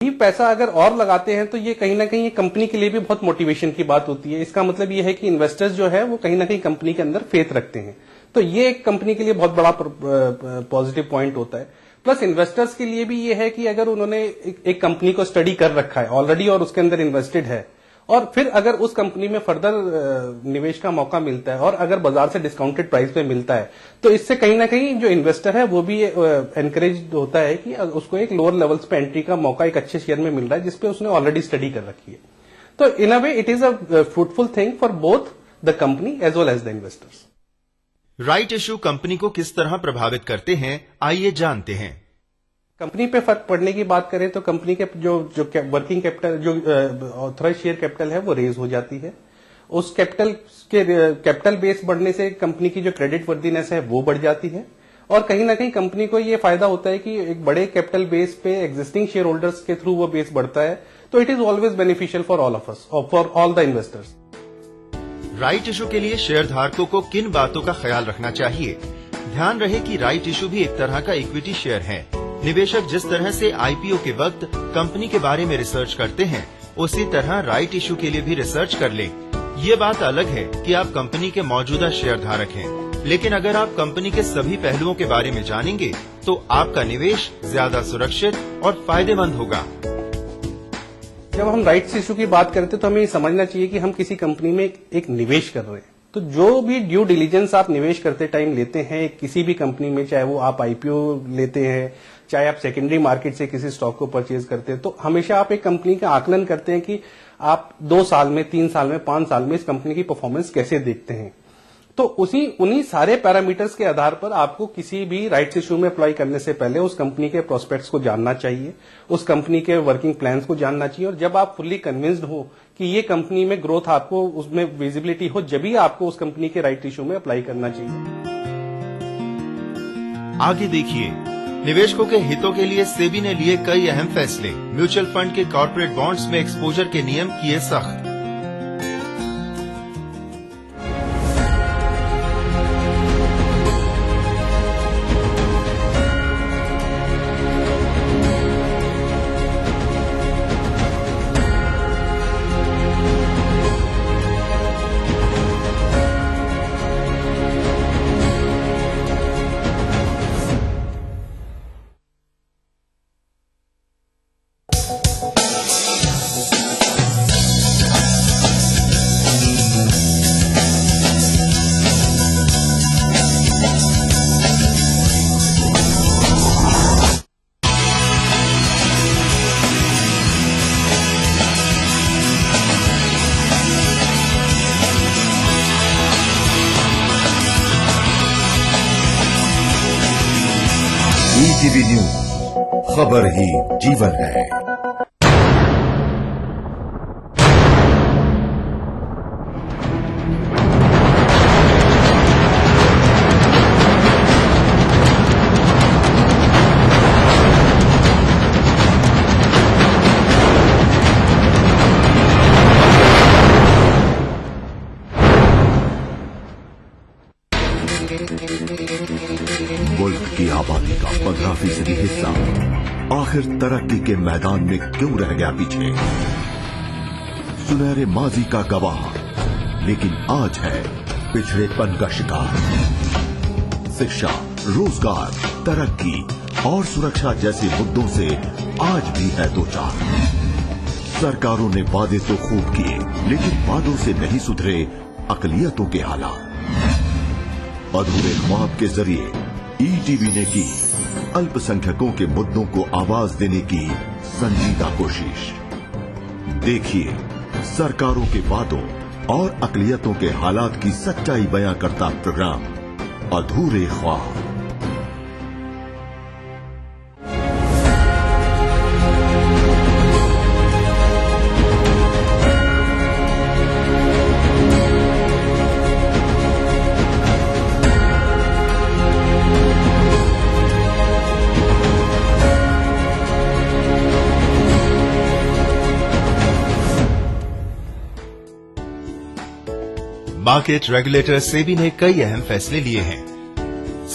ये पैसा अगर और लगाते हैं तो ये कहीं ना कहीं कंपनी के लिए भी बहुत मोटिवेशन की बात होती है। इसका मतलब ये है कि इन्वेस्टर्स जो है वो कहीं ना कहीं कंपनी के अंदर फेथ रखते हैं, तो ये एक कंपनी के लिए बहुत बड़ा पॉजिटिव पॉइंट होता है। प्लस इन्वेस्टर्स के लिए भी ये है कि अगर उन्होंने एक कंपनी को स्टडी कर रखा है ऑलरेडी और उसके अंदर इन्वेस्टेड है, और फिर अगर उस कंपनी में फर्दर निवेश का मौका मिलता है और अगर बाजार से डिस्काउंटेड प्राइस पे मिलता है, तो इससे कहीं ना कहीं जो इन्वेस्टर है वो भी एनकरेज होता है कि उसको एक लोअर लेवल्स पे एंट्री का मौका एक अच्छे शेयर में मिल रहा है जिसपे उसने ऑलरेडी स्टडी कर रखी है। तो in a way it is a fruitful thing for both the company as well as the investors. Right issue company को किस तरह प्रभावित करते हैं, आइए जानते हैं। कंपनी पे फर्क पड़ने की बात करें तो कंपनी के जो वर्किंग कैपिटल, जो ऑथराइज शेयर कैपिटल है वो रेज हो जाती है। उस कैपिटल बेस बढ़ने से कंपनी की जो क्रेडिट वर्दीनेस है वो बढ़ जाती है, और कहीं ना कहीं कंपनी को ये फायदा होता है कि एक बड़े कैपिटल बेस पे एग्जिस्टिंग शेयर होल्डर्स के थ्रू वो बेस बढ़ता है, तो it is always beneficial for all of us और for all the investors. Right issue के लिए शेयर धारकों को किन बातों का ख्याल रखना चाहिए? ध्यान रहे कि राइट इशू भी एक तरह का इक्विटी शेयर है। निवेशक जिस तरह से आईपीओ के वक्त कंपनी के बारे में रिसर्च करते हैं, उसी तरह राइट इशू के लिए भी रिसर्च कर लें। ये बात अलग है कि आप कंपनी के मौजूदा शेयर धारक हैं, लेकिन अगर आप कंपनी के सभी पहलुओं के बारे में जानेंगे तो आपका निवेश ज्यादा सुरक्षित और फायदेमंद होगा। जब हम राइट्स इशू की बात करते हैं तो हमें ये समझना चाहिए कि हम किसी कंपनी में एक निवेश कर रहे हैं। तो जो भी ड्यू डिलीजेंस आप निवेश करते टाइम लेते हैं किसी भी कंपनी में, चाहे वो आप आईपीओ लेते हैं, चाहे आप सेकेंडरी मार्केट से किसी स्टॉक को परचेज करते हैं, तो हमेशा आप एक कंपनी का आकलन करते हैं कि आप 2 साल में, 3 साल में, 5 साल में इस कंपनी की परफॉर्मेंस कैसे देखते हैं। तो उन्हीं सारे पैरामीटर्स के आधार पर आपको किसी भी राइट्स इशू में अप्लाई करने से पहले उस कंपनी के प्रोस्पेक्ट्स को जानना चाहिए, उस कंपनी के वर्किंग प्लान्स को जानना चाहिए, और जब आप फुल्ली कन्विंस्ड हो कि ये कंपनी में ग्रोथ आपको उसमें विजिबिलिटी हो, जब ही आपको उस कंपनी के राइट इशू में अप्लाई करना चाहिए। आगे देखिए, निवेशकों के हितों के लिए सेबी ने लिए कई अहम फैसले। म्यूचुअल फंड के कॉर्पोरेट बॉन्ड्स में एक्सपोजर के नियम किए सख्त। ईटीवी न्यूज, खबर ही जीवन है। मुल्क की आबादी का 15% हिस्सा आखिर तरक्की के मैदान में क्यों रह गया पीछे? सुनहरे माजी का गवाह, लेकिन आज है पिछड़ेपन का शिकार। शिक्षा, रोजगार, तरक्की और सुरक्षा जैसे मुद्दों से आज भी है दो चार। सरकारों ने वादे तो खूब किए, लेकिन वादों से नहीं सुधरे अकलियतों के हालात। अधूरे ख्वाब के जरिए ईटीवी ने की अल्पसंख्यकों के मुद्दों को आवाज देने की संजीदा कोशिश। देखिए सरकारों के वादों और अकलियतों के हालात की सच्चाई बयां करता प्रोग्राम अधूरे ख्वाब। मार्केट रेगुलेटर सेबी ने कई अहम फैसले लिए हैं।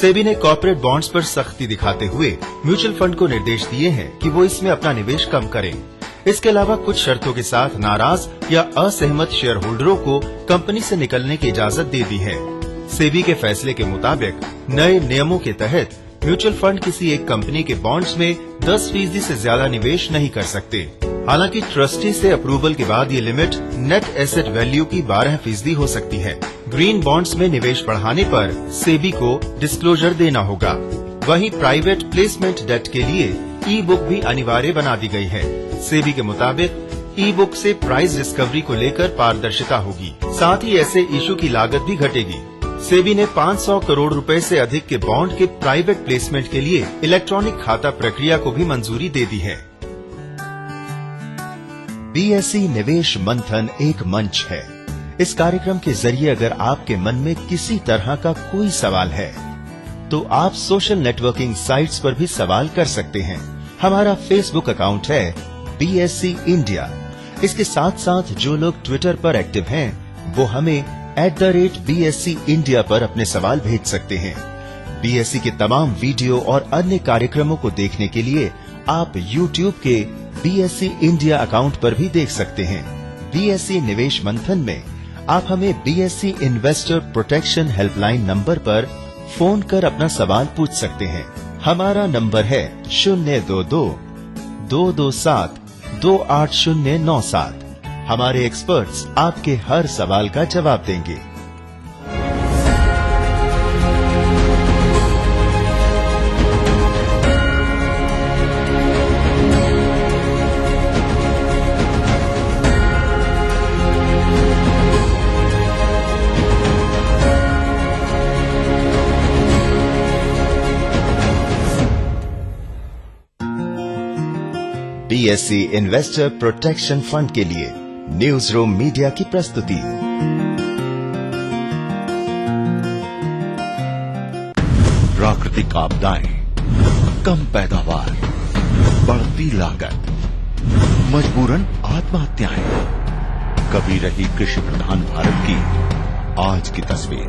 सेबी ने कॉर्पोरेट बॉन्ड्स पर सख्ती दिखाते हुए म्यूचुअल फंड को निर्देश दिए हैं कि वो इसमें अपना निवेश कम करें। इसके अलावा कुछ शर्तों के साथ नाराज या असहमत शेयर होल्डरों को कंपनी से निकलने की इजाजत दे दी है। सेबी के फैसले के मुताबिक नए नियमों के तहत म्यूचुअल फंड किसी एक कंपनी के बॉन्ड्स में 10% से ज्यादा निवेश नहीं कर सकते। हालांकि ट्रस्टी से अप्रूवल के बाद ये लिमिट नेट एसेट वैल्यू की 12% हो सकती है। ग्रीन बॉन्ड्स में निवेश बढ़ाने पर सेबी को डिस्क्लोजर देना होगा। वहीं प्राइवेट प्लेसमेंट डेट के लिए ई बुक भी अनिवार्य बना दी गई है। सेबी के मुताबिक ई बुक से प्राइस डिस्कवरी को लेकर पारदर्शिता होगी, साथ ही ऐसे इशू की लागत भी घटेगी। सेबी ने 500 करोड़ रुपए से अधिक के बॉन्ड के प्राइवेट प्लेसमेंट के लिए इलेक्ट्रॉनिक खाता प्रक्रिया को भी मंजूरी दे दी है। बीएसई निवेश मंथन एक मंच है। इस कार्यक्रम के जरिए अगर आपके मन में किसी तरह का कोई सवाल है तो आप सोशल नेटवर्किंग साइट्स पर भी सवाल कर सकते हैं। हमारा फेसबुक अकाउंट है बीएसई इंडिया। इसके साथ साथ जो लोग ट्विटर पर एक्टिव हैं वो हमें @BSC India पर अपने सवाल भेज सकते हैं। बीएसई के तमाम वीडियो और अन्य कार्यक्रमों को देखने के लिए आप YouTube के बीएसई इंडिया अकाउंट पर भी देख सकते हैं। बीएसई निवेश मंथन में आप हमें BSE investor protection helpline number पर फोन कर अपना सवाल पूछ सकते हैं। हमारा नंबर है 020-227-28097। हमारे एक्सपर्ट्स आपके हर सवाल का जवाब देंगे। बीएसई इन्वेस्टर प्रोटेक्शन फंड के लिए न्यूज रूम मीडिया की प्रस्तुति। प्राकृतिक आपदाएं, कम पैदावार, बढ़ती लागत, मजबूरन आत्महत्याएं। कभी रही कृषि प्रधान भारत की आज की तस्वीर।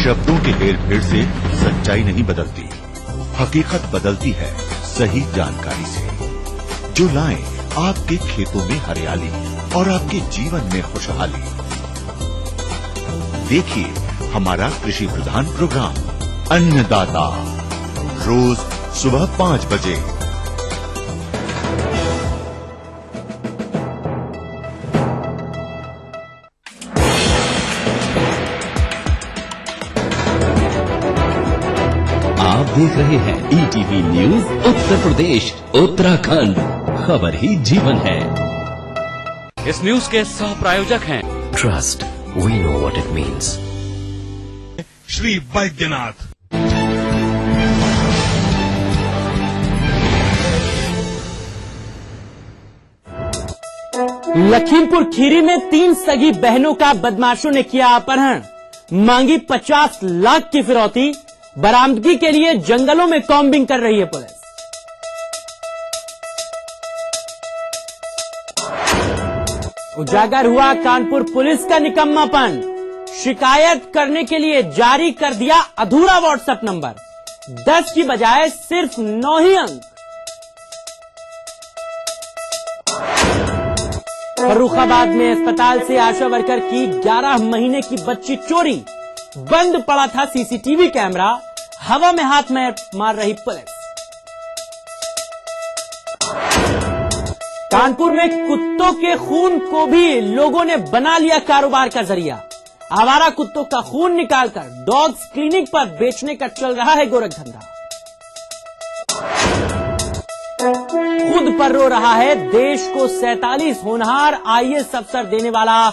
शब्दों के हेरफेर से सच्चाई नहीं बदलती, हकीकत बदलती है सही जानकारी से, जो लाए आपके खेतों में हरियाली और आपके जीवन में खुशहाली। देखिए हमारा कृषि प्रधान प्रोग्राम अन्नदाता, रोज सुबह 5 बजे। आप देख रहे हैं ईटीवी न्यूज उत्तर प्रदेश उत्तराखंड, खबर ही जीवन है। इस न्यूज के सह प्रायोजक हैं trust, we know what it means. Shri Vaidyanath. Lakhimpur Kheri में 3 सगी बहनों का बदमाशों ने किया अपहरण, मांगी 50 लाख की फिरौती। बरामदगी के लिए जंगलों में कॉम्बिंग कर रही है पुलिस। उजागर हुआ कानपुर पुलिस का निकम्मापन, शिकायत करने के लिए जारी कर दिया अधूरा व्हाट्सएप नंबर, 10 की बजाय सिर्फ 9 ही अंक। फर्रुखाबाद में अस्पताल से आशा वर्कर की 11 महीने की बच्ची चोरी, बंद पड़ा था सीसीटीवी कैमरा, हवा में हाथ में मार रही पुलिस। कानपुर में कुत्तों के खून को भी लोगों ने बना लिया कारोबार का जरिया। आवारा कुत्तों का खून निकालकर डॉग्स क्लिनिक पर बेचने का चल रहा है गोरख धंधा। खुद पर रो रहा है देश को 47 होनहार आईएएस अफसर देने वाला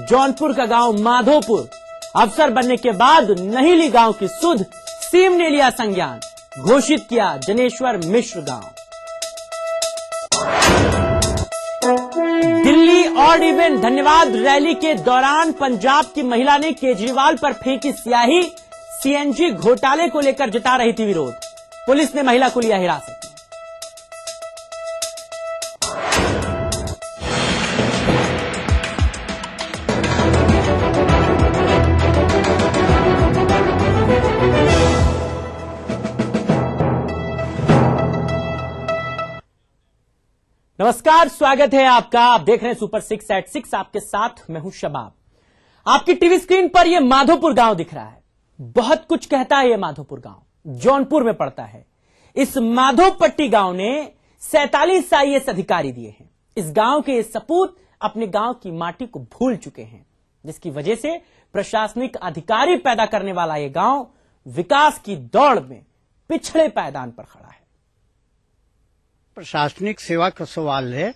जौनपुर का गांव माधोपुर। अफसर बनने के बाद नहीं ली गांव की सुध, सीएम ने लिया संज्ञान, घोषित किया जनेश्वर मिश्र गांव। दिल्ली ऑड इवन धन्यवाद रैली के दौरान पंजाब की महिला ने केजरीवाल पर फेंकी स्याही, सीएनजी घोटाले को लेकर जता रही थी विरोध। पुलिस ने महिला को लिया हिरासत में। नमस्कार, स्वागत है आपका। आप देख रहे हैं सुपर 6 at 6। आपके साथ मैं हूं शबाब। आपकी टीवी स्क्रीन पर यह माधोपुर गांव दिख रहा है। बहुत कुछ कहता है यह माधोपुर गांव, जौनपुर में पड़ता है। इस माधोपट्टी गांव ने 47 आईएएस अधिकारी दिए हैं। इस गांव के सपूत अपने गांव की माटी को भूल चुके हैं, जिसकी वजह से प्रशासनिक अधिकारी पैदा करने वाला यह गांव विकास की दौड़ में पिछड़े पायदान पर खड़ा है। प्रशासनिक सेवा का सवाल है।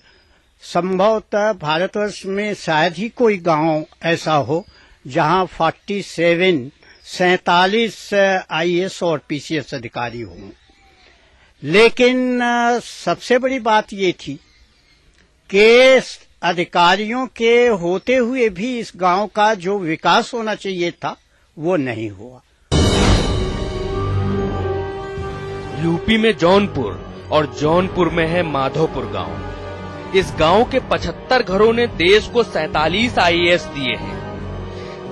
संभवतः भारतवर्ष में शायद ही कोई गांव ऐसा हो जहां 47 आईएएस और पीसीएस अधिकारी हों। लेकिन सबसे बड़ी बात ये थी कि अधिकारियों के होते हुए भी इस गांव का जो विकास होना चाहिए था वो नहीं हुआ। यूपी में जौनपुर और जौनपुर में है माधोपुर गांव। इस गांव के 75 घरों ने देश को 47 आईएएस दिए हैं।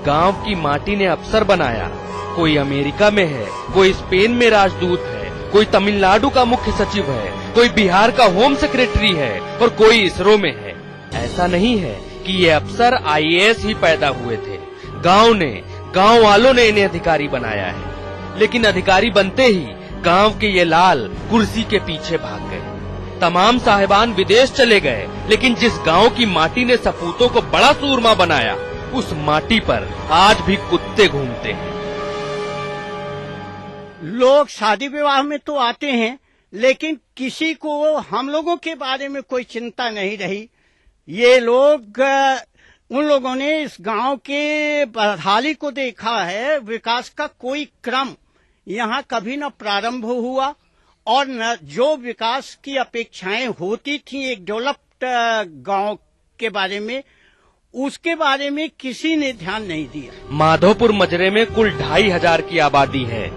गांव की माटी ने अफसर बनाया। कोई अमेरिका में है, कोई स्पेन में राजदूत है, कोई तमिलनाडु का मुख्य सचिव है, कोई बिहार का होम सेक्रेटरी है और कोई इसरो में है। ऐसा नहीं है कि ये अफसर आईएएस ही पैदा हुए थे। गांव वालों ने इन्हें अधिकारी बनाया है। लेकिन अधिकारी बनते ही गांव के ये लाल कुर्सी के पीछे भाग गए। तमाम साहिबान विदेश चले गए, लेकिन जिस गांव की माटी ने सपूतों को बड़ा सूरमा बनाया, उस माटी पर आज भी कुत्ते घूमते हैं। लोग शादी विवाह में तो आते हैं, लेकिन किसी को हम लोगों के बारे में कोई चिंता नहीं रही। ये लोग उन लोगों ने इस गांव के बदहाली को देखा है। विकास का कोई क्रम यहाँ कभी न प्रारंभ हुआ और न जो विकास की अपेक्षाएं होती थी एक डेवलप्ड गांव के बारे में, उसके बारे में किसी ने ध्यान नहीं दिया। माधोपुर मजरे में कुल 2500 की आबादी है,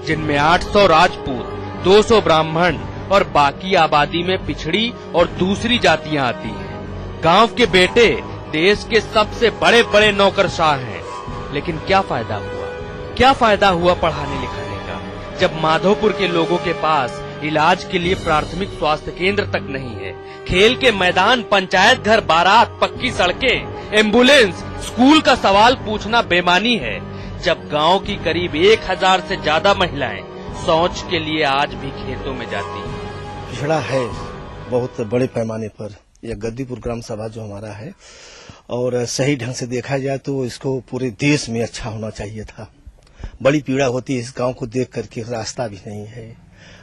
जिनमें 800 राजपूत, 200 ब्राह्मण और बाकी आबादी में पिछड़ी और दूसरी जातियां आती हैं। गांव के बेटे देश के सबसे बड़े बड़े नौकरशाह हैं, लेकिन क्या फायदा हुआ पढ़ाने लिखाने का, जब माधोपुर के लोगों के पास इलाज के लिए प्राथमिक स्वास्थ्य केंद्र तक नहीं है। खेल के मैदान, पंचायत घर, बारात, पक्की सड़कें, एम्बुलेंस, स्कूल का सवाल पूछना बेमानी है, जब गांव की करीब 1000 से ज्यादा महिलाएं शौच के लिए आज भी खेतों में जाती हैं। पिछड़ा है बहुत बड़े पैमाने पर यह गद्दीपुर ग्राम सभा जो हमारा है, और सही ढंग से देखा जाए तो इसको पूरे देश में अच्छा होना चाहिए था। बड़ी पीड़ा होती है इस गांव को देख करके। रास्ता भी नहीं है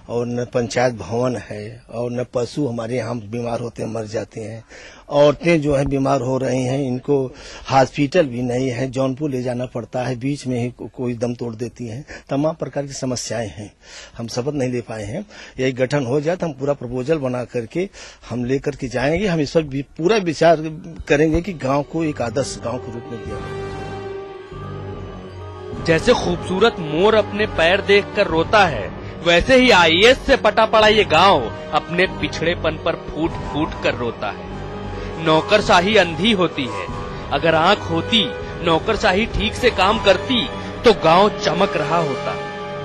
और न पंचायत भवन है और न पशु हमारे यहाँ बीमार होते हैं, मर जाते हैं। औरतें जो है बीमार हो रही हैं, इनको हॉस्पिटल भी नहीं है, जौनपुर ले जाना पड़ता है, बीच में ही कोई दम तोड़ देती हैं। तमाम प्रकार की समस्याएं हैं। हम शपथ नहीं ले पाए हैं। यही गठन हो जाए तो हम पूरा प्रपोजल बना करके हम लेकर के जाएंगे। हम इस पर पूरा विचार करेंगे कि गांव को एक आदर्श गांव के रूप में दिया जाए। जैसे खूबसूरत मोर अपने पैर देखकर रोता है, वैसे ही आईएएस से पटा पड़ा ये गांव अपने पिछड़ेपन पर फूट फूट कर रोता है। नौकरशाही अंधी होती है। अगर आंख होती, नौकरशाही ठीक से काम करती, तो गांव चमक रहा होता।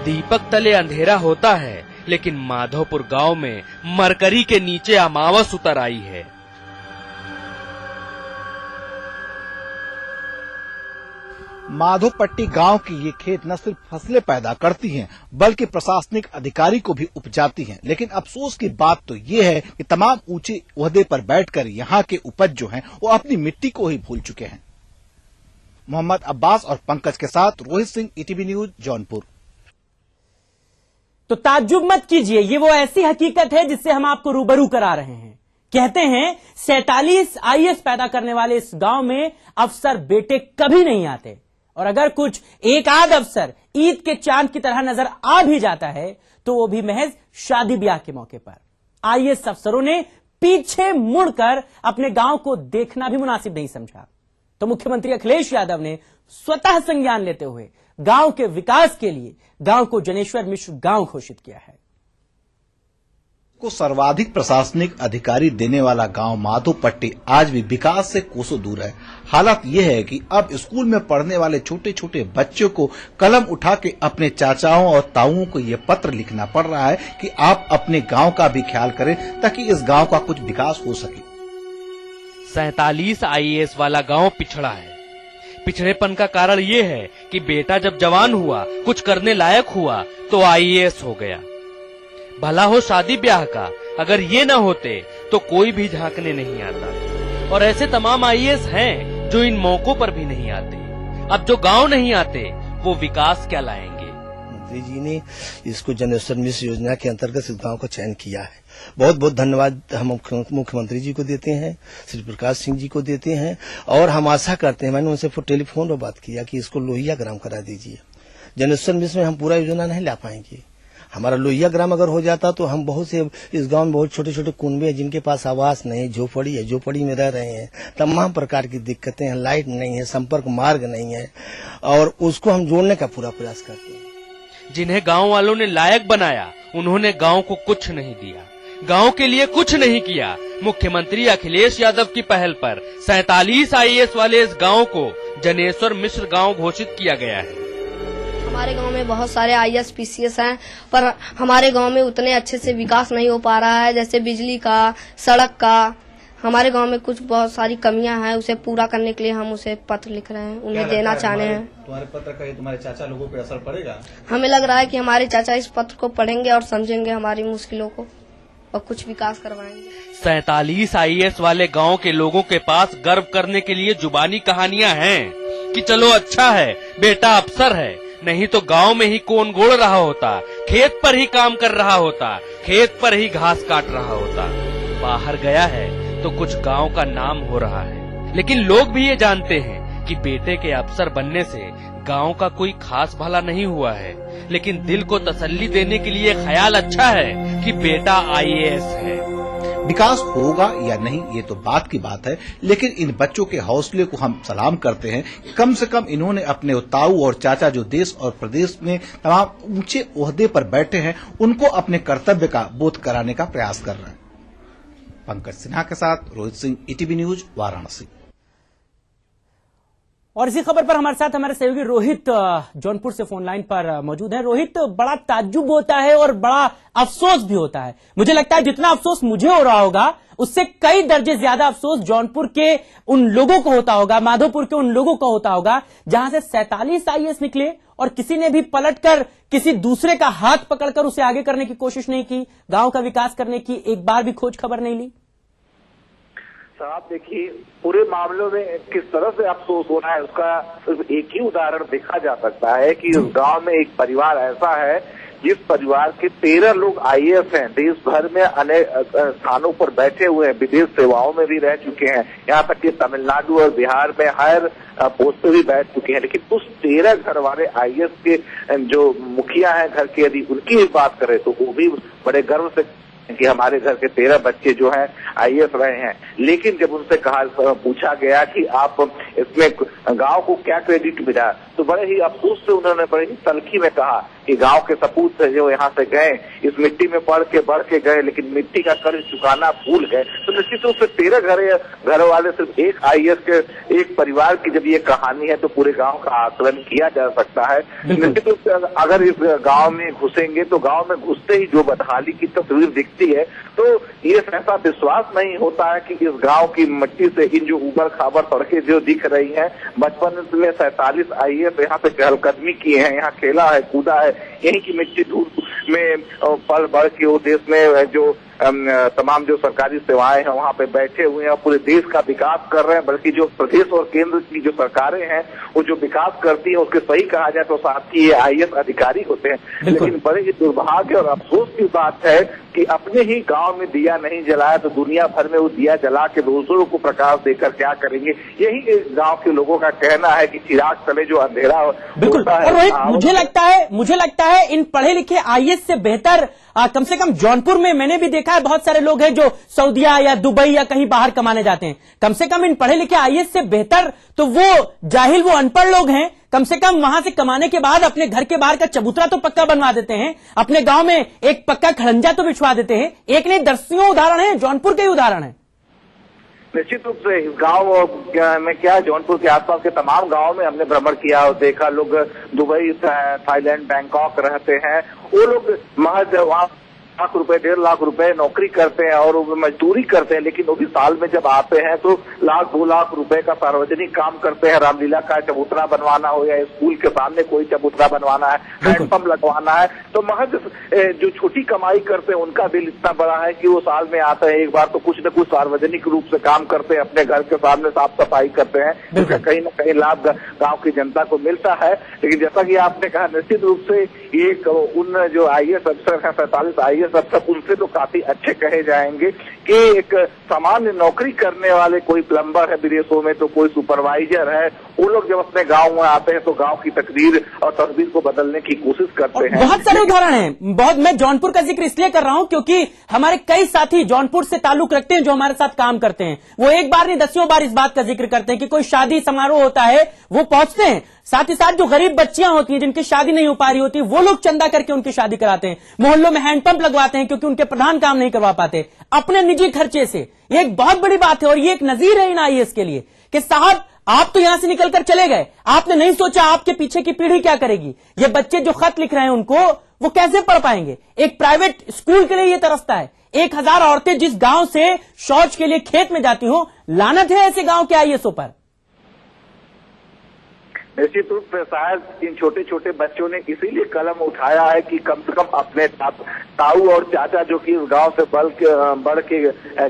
दीपक तले अंधेरा होता है, लेकिन माधोपुर गांव में मरकरी के नीचे अमावस उतर आई है। माधोपट्टी गांव की ये खेत न सिर्फ फसलें पैदा करती हैं, बल्कि प्रशासनिक अधिकारी को भी उपजाती हैं। लेकिन अफसोस की बात तो ये है कि तमाम ऊंचे ओहदे पर बैठकर यहाँ के उपज जो हैं, वो अपनी मिट्टी को ही भूल चुके हैं। मोहम्मद अब्बास और पंकज के साथ रोहित सिंह, ईटीवी न्यूज, जौनपुर। तो ताज्जुब मत कीजिए, ये वो ऐसी हकीकत है जिससे हम आपको रूबरू करा रहे हैं। कहते हैं 47 आईएएस पैदा करने वाले इस गांव में अफसर बेटे कभी नहीं आते, और अगर कुछ एक आध अफसर ईद के चांद की तरह नजर आ भी जाता है तो वो भी महज शादी ब्याह के मौके पर। आईएएस अफसरों ने पीछे मुड़कर अपने गांव को देखना भी मुनासिब नहीं समझा, तो मुख्यमंत्री अखिलेश यादव ने स्वतः संज्ञान लेते हुए गांव के विकास के लिए गांव को जनेश्वर मिश्र गांव घोषित किया है। को सर्वाधिक प्रशासनिक अधिकारी देने वाला गांव माधोपट्टी आज भी विकास से कोसों दूर है। हालत यह है कि अब स्कूल में पढ़ने वाले छोटे छोटे बच्चों को कलम उठा के अपने चाचाओं और ताऊओं को ये पत्र लिखना पड़ रहा है कि आप अपने गांव का भी ख्याल करें ताकि इस गांव का कुछ विकास हो सके। 47 आईएएस वाला गांव पिछड़ा है। पिछड़ेपन का कारण ये है कि बेटा जब जवान हुआ, कुछ करने लायक हुआ तो आईएएस हो गया। भला हो शादी ब्याह का, अगर ये न होते तो कोई भी झांकने नहीं आता। और ऐसे तमाम आईएएस हैं जो इन मौकों पर भी नहीं आते। अब जो गांव नहीं आते वो विकास क्या लाएंगे। मंत्री जी ने इसको जनरेशन मिशन योजना के अंतर्गत इस गांव का चयन किया है। बहुत बहुत धन्यवाद हम मुख्यमंत्री जी को देते हैं, श्री प्रकाश सिंह जी को देते हैं। और हम आशा करते हैं, मैंने उनसे टेलीफोन पर बात किया कि इसको लोहिया ग्राम करा दीजिए। जनरेशन मिशन में हम पूरा योजना नहीं ला पाएंगे। हमारा लोहिया ग्राम अगर हो जाता तो हम बहुत से इस गांव में बहुत छोटे छोटे कुनबे हैं जिनके पास आवास नहीं, झोपड़ी है, झोपड़ी में रह रहे हैं, तमाम प्रकार की दिक्कतें हैं, लाइट नहीं है, संपर्क मार्ग नहीं है, और उसको हम जोड़ने का पूरा प्रयास करते हैं। जिन्हें गांव वालों ने लायक बनाया, उन्होंने गांव को कुछ नहीं दिया, गांव के लिए कुछ नहीं किया। मुख्यमंत्री अखिलेश यादव की पहल पर 47 आईएएस वाले इस गांव को जनेश्वर मिश्र गांव घोषित किया गया है। हमारे गांव में बहुत सारे आईएएस पीसीएस हैं, पर हमारे गांव में उतने अच्छे से विकास नहीं हो पा रहा है, जैसे बिजली का, सड़क का। हमारे गांव में कुछ बहुत सारी कमियां हैं, उसे पूरा करने के लिए हम उसे पत्र लिख रहे हैं, उन्हें देना चाह रहे हैं। तुम्हारे पत्र का तुम्हारे चाचा लोगों पे असर पड़ेगा? हमें लग रहा है कि हमारे चाचा इस पत्र को पढ़ेंगे और समझेंगे हमारी मुश्किलों को और कुछ विकास करवाएंगे। 47 आईएएस वाले गांव के लोगों के पास गर्व करने के लिए जुबानी कहानियां हैं कि चलो अच्छा है बेटा अफसर है, नहीं तो गांव में ही कोन गोड़ रहा होता, खेत पर ही काम कर रहा होता, खेत पर ही घास काट रहा होता। बाहर गया है तो कुछ गांव का नाम हो रहा है। लेकिन लोग भी ये जानते हैं कि बेटे के अफसर बनने से गांव का कोई खास भला नहीं हुआ है, लेकिन दिल को तसल्ली देने के लिए ख्याल अच्छा है कि बेटा आईएएस है। विकास होगा या नहीं ये तो बात की बात है, लेकिन इन बच्चों के हौसले को हम सलाम करते हैं। कम से कम इन्होंने अपने ताऊ और चाचा जो देश और प्रदेश में तमाम ऊंचे ओहदे पर बैठे हैं, उनको अपने कर्तव्य का बोध कराने का प्रयास कर रहे हैं। पंकज सिन्हा के साथ रोहित सिंह, ईटीवी न्यूज, वाराणसी। और इसी खबर पर हमारे साथ हमारे सहयोगी रोहित जौनपुर से फोन लाइन पर मौजूद हैं। रोहित, बड़ा ताज्जुब होता है और बड़ा अफसोस भी होता है। मुझे लगता है जितना अफसोस मुझे हो रहा होगा उससे कई दर्जे ज्यादा अफसोस जौनपुर के उन लोगों को होता होगा, माधोपुर के उन लोगों को होता होगा जहां से 47 आईएएस निकले और किसी ने भी पलटकर किसी दूसरे का हाथ पकड़कर उसे आगे करने की कोशिश नहीं की, गांव का विकास करने की एक बार भी खोज खबर नहीं ली। साहब देखिए, पूरे मामलों में किस तरह से अफसोस हो रहा है उसका सिर्फ एक ही उदाहरण देखा जा सकता है कि उस गांव में एक परिवार ऐसा है जिस परिवार के 13 लोग आईएएस हैं, देश भर में अनेक स्थानों पर बैठे हुए हैं, विदेश सेवाओं में भी रह चुके हैं, यहाँ तक कि तमिलनाडु और बिहार में हायर पोस्ट पे भी बैठ चुके हैं। लेकिन उस 13 घर वाले आईएएस के जो मुखिया हैं घर के, यदि उनकी बात करें तो वो भी बड़े गर्व से कि हमारे घर के 13 बच्चे जो हैं आईएएस रहे हैं। लेकिन जब उनसे पूछा गया कि आप इसमें गांव को क्या क्रेडिट मिला, तो बड़े ही अफसोस से उन्होंने बड़े ही तलखी में कहा कि गांव के सपूत से जो यहाँ से गए, इस मिट्टी में बढ़ के गए, लेकिन मिट्टी का कर्ज चुकाना भूल गए। तो निश्चित रूप से 13 घर वाले सिर्फ एक आईएएस के एक परिवार की जब ये कहानी है तो पूरे गांव का आकलन किया जा सकता है। निश्चित रूप से अगर इस गांव में घुसेंगे तो गांव में घुसते ही जो बदहाली की तस्वीर दिखती है, तो ये ऐसा विश्वास नहीं होता है कि इस गांव की मिट्टी से इन जो उबड़ खाबड़ सड़कें जो दिख रही हैं, बचपन में 47 आईएएस यहाँ पे चहलकदमी किए हैं, यहाँ खेला है, कूदा है, यहीं की मिट्टी धूल में पल बढ़ के वो देश में जो तमाम जो सरकारी सेवाएं हैं वहाँ पे बैठे हुए हैं और पूरे देश का विकास कर रहे हैं। बल्कि जो प्रदेश और केंद्र की जो सरकारें हैं वो जो विकास करती है उसके सही कहा जाए तो साथ ही ये आईएएस अधिकारी होते हैं। लेकिन बड़े ही दुर्भाग्य और अफसोस की बात है कि अपने ही गांव में दिया नहीं जलाया तो दुनिया भर में वो दिया जला के दूसरों को प्रकाश देकर क्या करेंगे। यही गांव के लोगों का कहना है कि चिराग तले जो अंधेरा होता है। रोहित, मुझे लगता है इन पढ़े लिखे आईएएस से बेहतर कम से कम जौनपुर में मैंने भी देखा है बहुत सारे लोग हैं जो सऊदीया या दुबई या कहीं बाहर कमाने जाते हैं। कम से कम इन पढ़े लिखे आईएएस से बेहतर तो वो जाहिल, वो अनपढ़ लोग हैं, कम से कम वहां से कमाने के बाद अपने घर के बाहर का चबूतरा तो पक्का बनवा देते हैं, अपने गांव में एक पक्का खड़ंजा तो बिछवा देते हैं। एक नहीं दर्जनों उदाहरण है, जौनपुर के ही उदाहरण है। निश्चित रूप से इस गांव में क्या, जौनपुर के आसपास के तमाम गांवों में हमने भ्रमण किया और देखा, लोग दुबई, थाईलैंड, बैंकॉक रहते हैं, वो लोग महज वहां लाख रुपए, 1.5 लाख रुपए नौकरी करते हैं और मजदूरी करते हैं, लेकिन वो भी साल में जब आते हैं तो 1-2 लाख रुपए का सार्वजनिक काम करते हैं। रामलीला का चबूतरा बनवाना हो या स्कूल के सामने कोई चबूतरा बनवाना है, हैंडपंप लगवाना है, तो महज जो छोटी कमाई करते हैं उनका बिल इतना बड़ा है कि वो साल में आते हैं एक बार तो कुछ न कुछ सार्वजनिक रूप से काम करते हैं, अपने घर के सामने साफ सफाई करते हैं, जिसका कहीं न कहीं लाभ गाँव की जनता को मिलता है। लेकिन जैसा कि आपने कहा, निश्चित रूप से एक उन जो IAS अफसर हैं, 47 IAS अफसर, उनसे तो काफी अच्छे कहे जाएंगे कि एक सामान्य नौकरी करने वाले, कोई प्लम्बर है विदेशों में तो कोई सुपरवाइजर है, वो लोग जब अपने गांव में आते हैं तो गांव की तकदीर और तस्वीर को बदलने की कोशिश करते हैं। बहुत सारे उदाहरण हैं। बहुत, मैं जौनपुर का जिक्र इसलिए कर रहा हूं क्योंकि हमारे कई साथी जौनपुर से ताल्लुक रखते हैं जो हमारे साथ काम करते हैं। वो एक बार नहीं 10 बार इस बात का जिक्र करते हैं कि कोई शादी समारोह होता है वो पहुंचते हैं, साथ ही साथ जो गरीब बच्चियां होती हैं जिनकी शादी नहीं हो पा रही होती, वो लोग चंदा करके उनकी शादी कराते हैं, मोहल्लों में हैंडपंप लगवाते हैं क्योंकि उनके प्रधान काम नहीं करवा पाते अपने निजी खर्चे से। ये एक बहुत बड़ी बात है और ये एक नजीर है इन IAS के लिए कि साहब आप तो यहां से निकलकर चले गए, आपने नहीं सोचा आपके पीछे की पीढ़ी क्या करेगी। ये बच्चे जो खत लिख रहे हैं उनको वो कैसे पढ़ पाएंगे। एक प्राइवेट स्कूल के लिए ये तरसता है। 1000 औरतें जिस गांव से शौच के लिए खेत में जाती हो, लानत है ऐसे गांव के IASों पर। निश्चित रूप से शायद इन छोटे छोटे बच्चों ने इसीलिए कलम उठाया है कि कम से कम अपने ताऊ और चाचा जो कि उस गांव से बढ़ के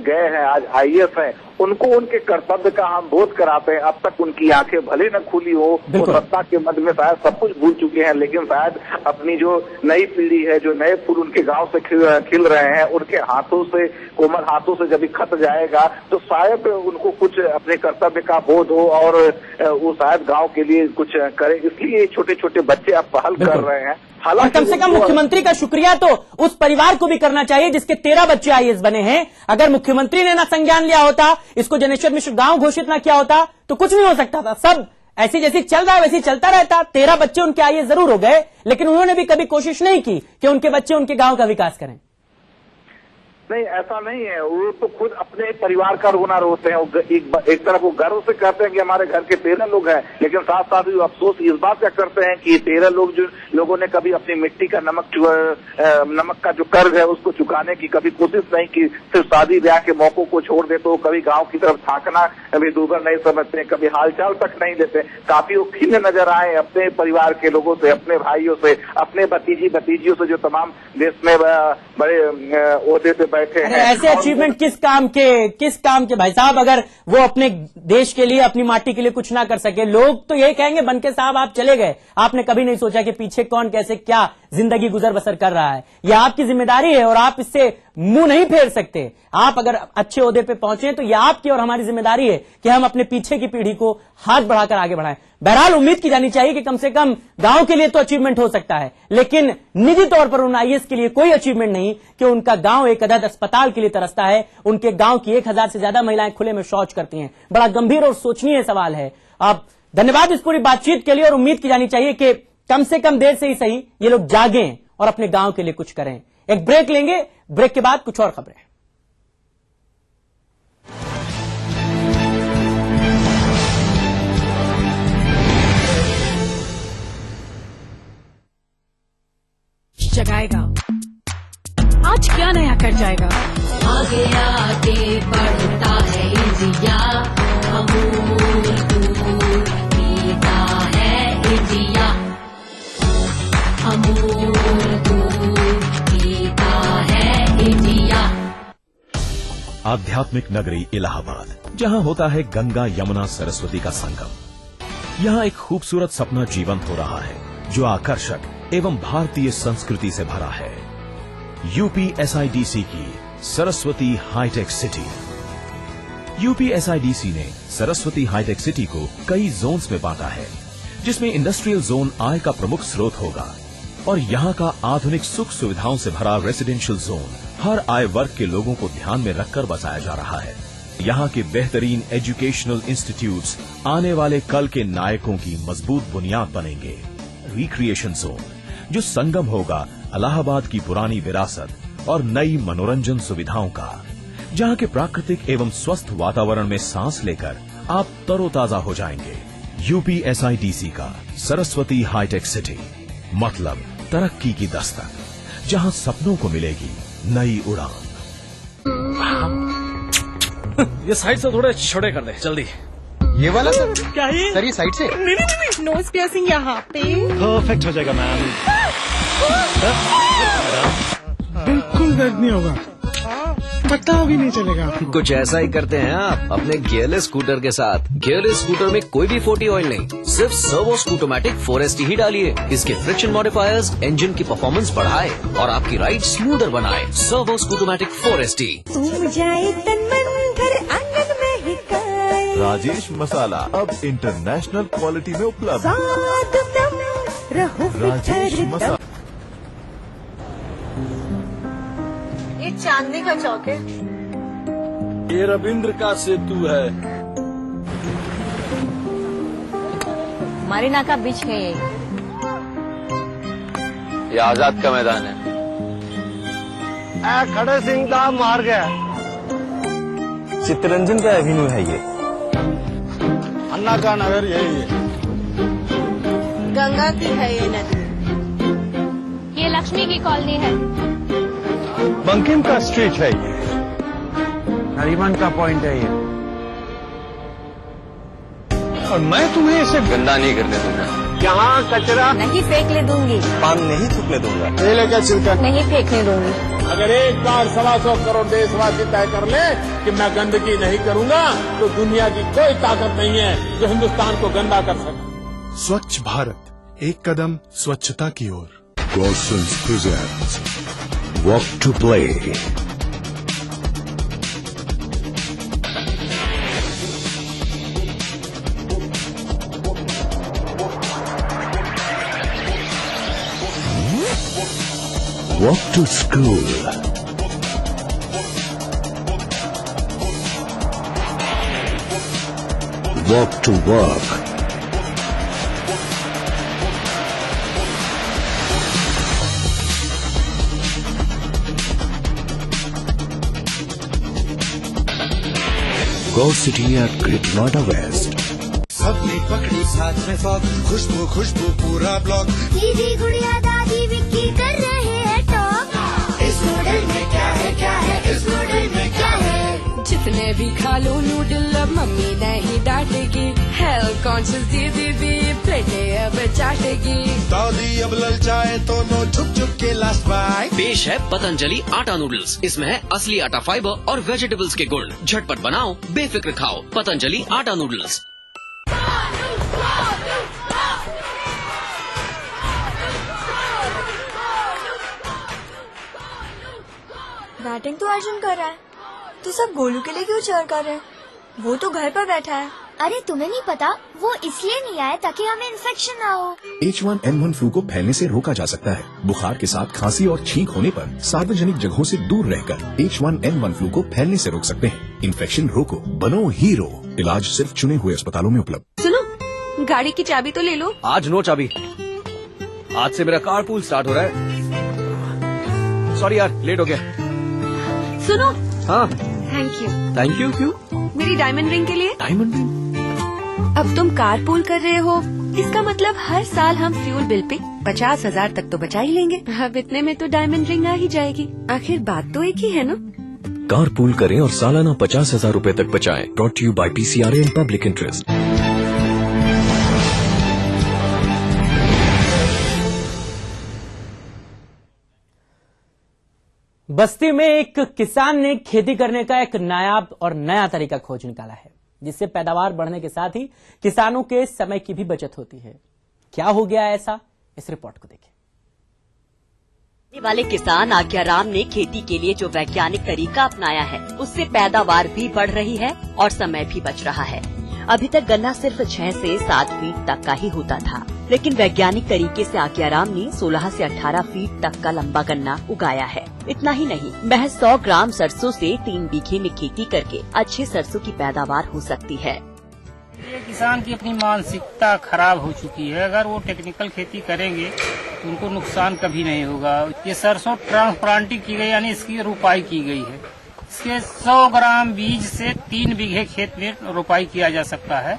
गए हैं, आज IAS हैं, उनको उनके कर्तव्य का हम बोध कराते हैं। अब तक उनकी आंखें भले न खुली हो, वो सत्ता के मद में शायद सब कुछ भूल चुके हैं, लेकिन शायद अपनी जो नई पीढ़ी है, जो नए फूल उनके गांव से खिल रहे हैं, उनके हाथों से, कोमल हाथों से जब खत जाएगा तो शायद उनको कुछ अपने कर्तव्य का बोध हो और वो शायद गांव के लिए कुछ करे। इसलिए छोटे छोटे बच्चे अब पहल कर रहे हैं। और कम से कम मुख्यमंत्री का शुक्रिया तो उस परिवार को भी करना चाहिए जिसके 13 बच्चे IAS बने हैं। अगर मुख्यमंत्री ने ना संज्ञान लिया होता, इसको जनेश्वर मिश्र गांव घोषित ना किया होता तो कुछ नहीं हो सकता था। सब ऐसी जैसी चल रहा है वैसे चलता रहता। 13 बच्चे उनके IAS जरूर हो गए, लेकिन उन्होंने भी कभी कोशिश नहीं की कि उनके बच्चे उनके गांव का विकास करें। नहीं, ऐसा नहीं है। वो तो खुद अपने परिवार का रोना रोते हैं। एक तरफ वो गर्व से कहते हैं कि हमारे घर के 13 लोग हैं, लेकिन साथ साथ ही अफसोस इस बात का करते हैं कि 13 लोग जो लोगों ने कभी अपनी मिट्टी का नमक का जो कर्ज है उसको चुकाने की कभी कोशिश नहीं की। सिर्फ शादी ब्याह के मौकों को छोड़ देते हो, कभी गाँव की तरफ झांकना कभी दूर नहीं समझते, कभी हालचाल तक नहीं देते। काफी वो खिन्न नजर आए अपने परिवार के लोगों से, अपने भाइयों से, अपने भतीजियों से जो तमाम देश में बड़े ओहदे पे बैठे हैं। ऐसे अचीवमेंट किस काम के भाई साहब, अगर वो अपने देश के लिए, अपनी माटी के लिए कुछ ना कर सके। लोग तो यही कहेंगे बनके साहब आप चले गए, आपने कभी नहीं सोचा कि पीछे कौन कैसे क्या जिंदगी गुजर बसर कर रहा है। यह आपकी जिम्मेदारी है और आप इससे मुंह नहीं फेर सकते। आप अगर अच्छे ओहदे पे पहुंचे तो यह आपकी और हमारी जिम्मेदारी है कि हम अपने पीछे की पीढ़ी को हाथ बढ़ाकर आगे बढ़ाएं। बहरहाल उम्मीद की जानी चाहिए कि कम से कम गांव के लिए तो अचीवमेंट हो सकता है, लेकिन निजी तौर पर उन IAS के लिए कोई अचीवमेंट नहीं कि उनका गांव एक अदद अस्पताल के लिए तरसता है। उनके गांव की 1000 से ज्यादा महिलाएं खुले में शौच करती हैं। बड़ा गंभीर और सोचनीय सवाल है। आप धन्यवाद इस पूरी बातचीत के लिए और उम्मीद की जानी चाहिए कि कम से कम देर से ही सही ये लोग जागें और अपने गांव के लिए कुछ करें। एक ब्रेक लेंगे, ब्रेक के बाद कुछ और खबरें। जगाएगा आज क्या नया कर जाएगा। आगे आगे बढ़ता है इंडिया, अमूल दूध पीता है इंडिया, अमूल दूध पीता है इंडिया। आध्यात्मिक नगरी इलाहाबाद, जहां होता है गंगा यमुना सरस्वती का संगम। यहां एक खूबसूरत सपना जीवंत हो रहा है जो आकर्षक एवं भारतीय संस्कृति से भरा है। यूपी SIDC की Saraswati hitech city. UP SIDC ने सरस्वती हाईटेक सिटी को कई जोन्स में बांटा है, जिसमें इंडस्ट्रियल जोन आय का प्रमुख स्रोत होगा और यहां का आधुनिक सुख सुविधाओं से भरा रेसिडेंशियल जोन हर आय वर्ग के लोगों को ध्यान में रखकर बसाया जा रहा है। यहाँ के बेहतरीन एजुकेशनल इंस्टीट्यूट्स आने वाले कल के नायकों की मजबूत बुनियाद बनेंगे। रिक्रिएशन जोन, जो संगम होगा इलाहाबाद की पुरानी विरासत और नई मनोरंजन सुविधाओं का, जहाँ के प्राकृतिक एवं स्वस्थ वातावरण में सांस लेकर आप तरोताजा हो जाएंगे। UPSIDC का सरस्वती हाईटेक सिटी, मतलब तरक्की की दस्तक, जहाँ सपनों को मिलेगी नई उड़ान। ये साइड से थोड़े छोटे कर दे जल्दी। ये वाला सर? क्या है सर ये साइड से? नहीं। नोज पियर्सिंग यहाँ पे परफेक्ट हो जाएगा मैम। बिल्कुल दर्द नहीं होगा, पता भी नहीं चलेगा। कुछ ऐसा ही करते हैं आप अपने गियरलेस स्कूटर के साथ। गियरलेस स्कूटर में कोई भी 40 ऑयल नहीं, सिर्फ सर्वो स्कूटोमैटिक 4ST ही डालिए। इसके फ्रिक्शन मॉडिफायर्स इंजन की परफॉर्मेंस बढ़ाए और आपकी राइड स्मूदर बनाए। Servo scootomatic 4ST। जाए तन मन घर आंगन में ही काए। राजेश मसाला अब इंटरनेशनल क्वालिटी में उपलब्ध। साथ दम रहो राजेश मसाला। ये चांदनी का चौक है। ये रविंद्र का सेतु है। मारीना का बीच है ये आजाद का मैदान है। खड़े सिंह का मार गया। चित्तरंजन का एवेन्यू है ये। अन्ना का नगर यही है। गंगा की है ये नदी। ये लक्ष्मी की कॉलोनी है। बंकिम का स्ट्रीट है ये। नरीमन का पॉइंट है ये। और मैं तुम्हें इसे गंदा नहीं करने दूंगा। यहाँ कचरा नहीं फेंकने दूंगी। पान नहीं थूकने दूंगा। केले का छिलका नहीं फेंकने दूंगी। अगर एक बार 125 करोड़ देशवासी तय कर ले कि मैं गंदगी नहीं करूंगा, तो दुनिया की कोई ताकत नहीं है जो हिंदुस्तान को गंदा कर सके। स्वच्छ भारत, एक कदम स्वच्छता की ओर। Godsons presents Walk to Play. Walk to school. Walk to work. Go City at Great Noida West. सबने पकड़ी साथ में फॉग, खुशबू खुशबू पूरा ब्लॉक। दीदी गुड़िया दादी विक्की कर रहे हैं टॉक। इस नूडल में क्या है, इस नूडल में क्या है? जितने भी खा लो नूडल अब मम्मी नहीं डांटेगी। हेल्थ कॉन्शियस दीदी भी प्लेटे अब चाटेगी। दादी अब ललचाए तो नो छुप छुप के लास्ट बाय। पेश है पतंजलि आटा नूडल्स। इसमें है असली आटा फाइबर और वेजिटेबल्स के गुण। झटपट बनाओ, बेफिक्र खाओ। पतंजलि आटा नूडल्स। बैटिंग तो अर्जुन कर रहा है, तो सब गोलू के लिए क्यों चेयर कर रहे हैं? वो तो घर पर बैठा है। अरे तुम्हें नहीं पता, वो इसलिए नहीं आया ताकि हमें इन्फेक्शन ना हो। H1N1 फ्लू को फैलने से रोका जा सकता है। बुखार के साथ खांसी और छींक होने पर सार्वजनिक जगहों से दूर रहकर H1N1 फ्लू को फैलने से रोक सकते हैं। इन्फेक्शन रोको, बनो हीरो। इलाज सिर्फ चुने हुए अस्पतालों में उपलब्ध। सुनो, गाड़ी की चाबी तो ले लो। आज नो चाबी। आज से मेरा कारपूल स्टार्ट हो रहा है। सॉरी यार, लेट हो गया। सुनो। हाँ। Thank you. Thank you. क्यों? मेरी डायमंड रिंग के लिए। Diamond ring? अब तुम कारपूल कर रहे हो, इसका मतलब हर साल हम फ्यूल बिल पे 50,000 तक तो बचा ही लेंगे। अब इतने में तो डायमंड रिंग आ ही जाएगी। आखिर बात तो एक ही है ना। कारपूल करें और सालाना 50,000 रूपए तक बचाएं। Brought to you by PCRA and public interest. बस्ती में एक किसान ने खेती करने का एक नायाब और नया तरीका खोज निकाला है, जिससे पैदावार बढ़ने के साथ ही किसानों के समय की भी बचत होती है। क्या हो गया ऐसा, इस रिपोर्ट को देखिए। वाले किसान आज्ञाराम ने खेती के लिए जो वैज्ञानिक तरीका अपनाया है, उससे पैदावार भी बढ़ रही है और समय भी बच रहा है। अभी तक गन्ना सिर्फ 6 से 7 फीट तक का ही होता था, लेकिन वैज्ञानिक तरीके से आज्ञाराम ने 16 से 18 फीट तक का लंबा गन्ना उगाया है। इतना ही नहीं, महज 100 ग्राम सरसों से 3 बीघे में खेती करके अच्छे सरसों की पैदावार हो सकती है। ये किसान की अपनी मानसिकता खराब हो चुकी है। अगर वो टेक्निकल खेती करेंगे तो उनको नुकसान कभी नहीं होगा। ये सरसों ट्रांसप्लांटिंग की गई, यानी इसकी रुपाई की गई है। इसके 100 ग्राम बीज से 3 बीघे खेत में रुपाई किया जा सकता है।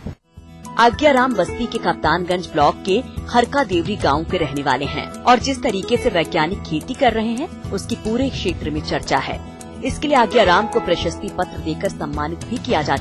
आज्ञाराम बस्ती के कप्तानगंज ब्लॉक के हरका देवरी गांव के रहने वाले हैं और जिस तरीके से वैज्ञानिक खेती कर रहे हैं उसकी पूरे क्षेत्र में चर्चा है। इसके लिए आज्ञाराम को प्रशस्ति पत्र देकर सम्मानित भी किया जा